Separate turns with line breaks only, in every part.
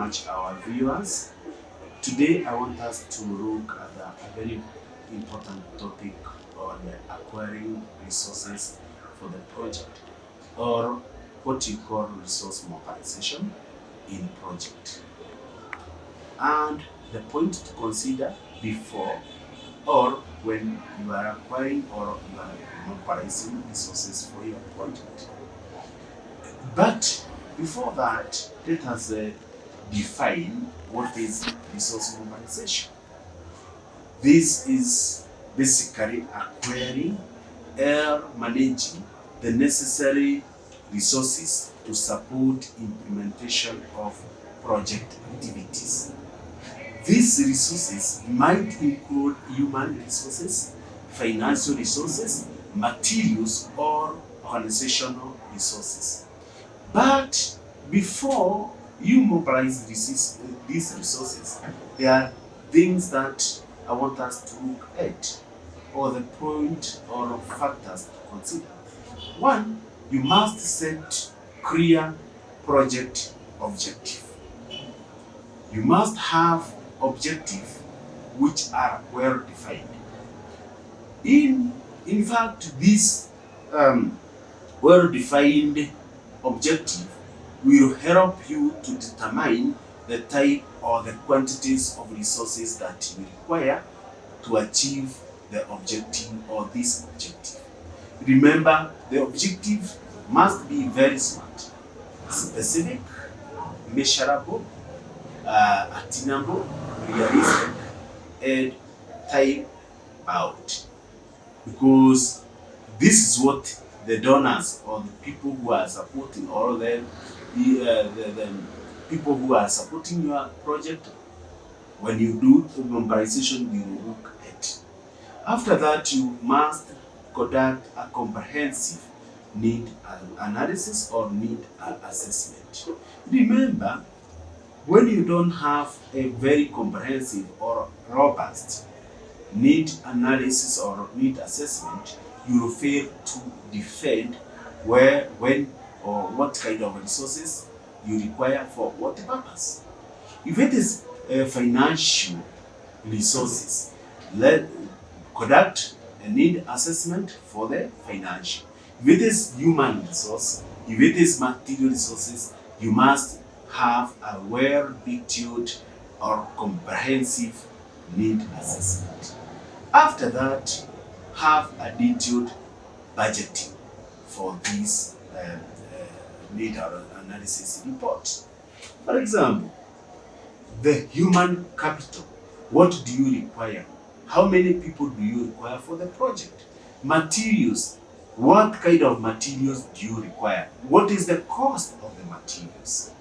much, our viewers. Today, I want us to look at a very important topic on acquiring resources for the project, or what you call resource mobilization in project. And the point to consider before or when you are acquiring or you are mobilizing resources for your project. But before that, let us define what is resource mobilization. This is basically acquiring or managing the necessary resources to support implementation of project activities. These resources might include human resources, financial resources, materials, or organizational resources. But before you mobilize these resources, there are things that I want us to look at, or the point or factors to consider. One, you must set clear project objective. You must have objectives which are well defined. In fact, this well defined objective will help you to determine the type or the quantities of resources that you require to achieve the objective or this objective. Remember, the objective must be very smart, specific, measurable, attainable, realistic, and time bound. Because this is what the donors or the people who are supporting, or the people who are supporting your project, when you do mobilization, you will look at. After that, you must conduct a comprehensive need analysis or need assessment. Remember, when you don't have a very comprehensive or robust need analysis or need assessment, you will fail to defend where, when, or what kind of resources you require for what purpose. If it is financial resources, conduct a need assessment for the financial. If it is human resource, if it is material resources, you must have a well-detailed or comprehensive need assessment. After that, have a detailed budgeting for this need analysis report. For example, the human capital. What do you require? How many people do you require for the project? Materials. What kind of materials do you require? What is the cost of the materials?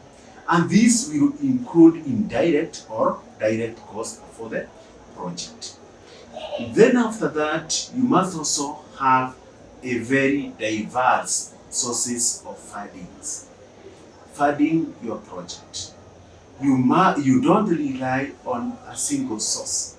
And this will include indirect or direct cost for the project. Then after that, you must also have a very diverse sources of fundings. Funding your project. You don't rely on a single source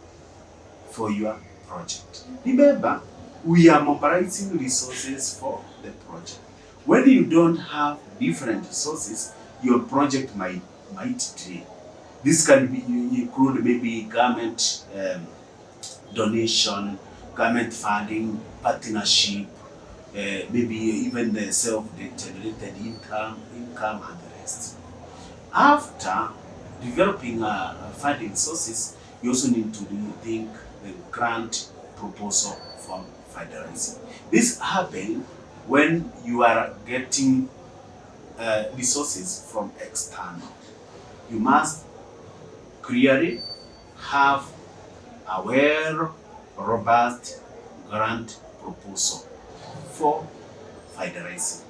for your project. Remember, we are mobilizing resources for the project. When you don't have different resources, your project might drain. This can be include maybe government donation, government funding, partnership, maybe even the self-generated income and the rest. After developing funding sources, you also need to rethink the grant proposal for fundraising. This happens when you are getting resources from external. You must clearly have a well robust grant proposal for fundraising.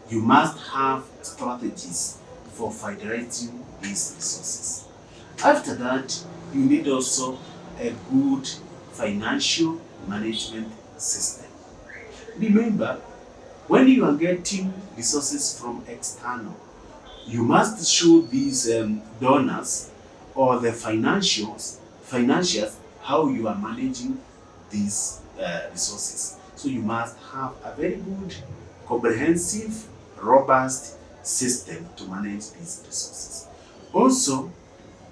You must have strategies for fundraising these resources. After that, you need also a good financial management system. Remember, when you are getting resources from external, you must show these donors or the financials how you are managing these resources. So you must have a very good, comprehensive, robust system to manage these resources. Also,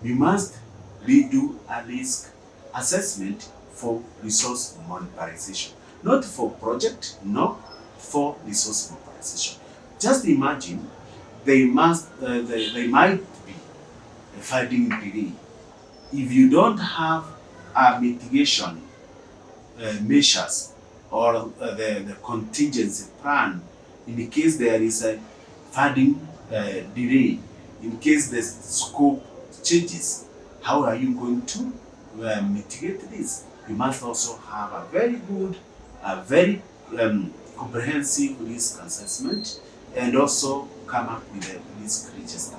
we must redo a risk assessment for resource mobilization. Not for project, no, for resource mobilization. Just imagine they might be a funding delay. If you don't have a mitigation measures or the contingency plan in case there is a funding delay, in case the scope changes, how are you going to mitigate this? You must also have a very good, a very comprehensive risk assessment and also come up with a risk register.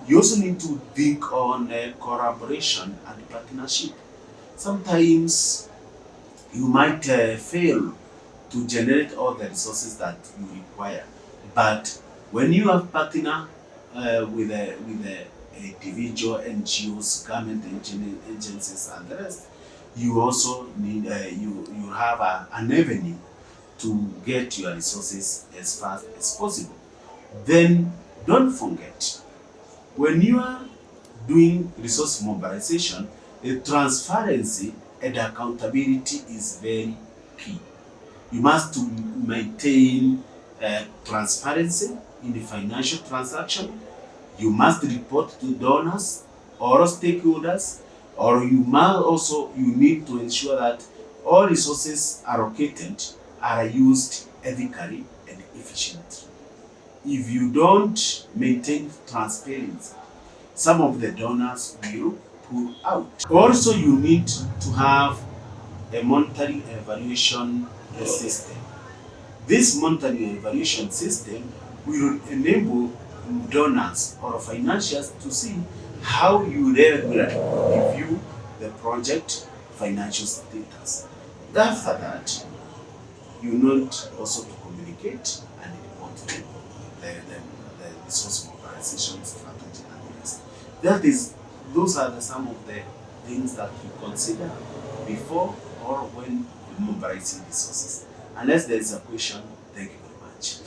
You also need to think on collaboration and partnership. Sometimes you might fail to generate all the resources that you require. But when you have partner with individual NGOs, government agencies, and the rest, you also need you have an avenue to get your resources as fast as possible. Then don't forget, when you are doing resource mobilization, the transparency and accountability is very key. You must to maintain transparency in the financial transaction. You must report to donors or stakeholders, or you need to ensure that all resources allocated are used ethically and efficiently. If you don't maintain transparency, some of the donors will pull out. Also, you need to have a monetary evaluation system. This monetary evaluation system will enable donors or financiers to see how you regularly review the project financial status. After that, you need also to communicate and report the resource mobilization strategy and the rest. Those are some of the things that you consider before or when mobilizing resources. Unless there is a question, thank you very much.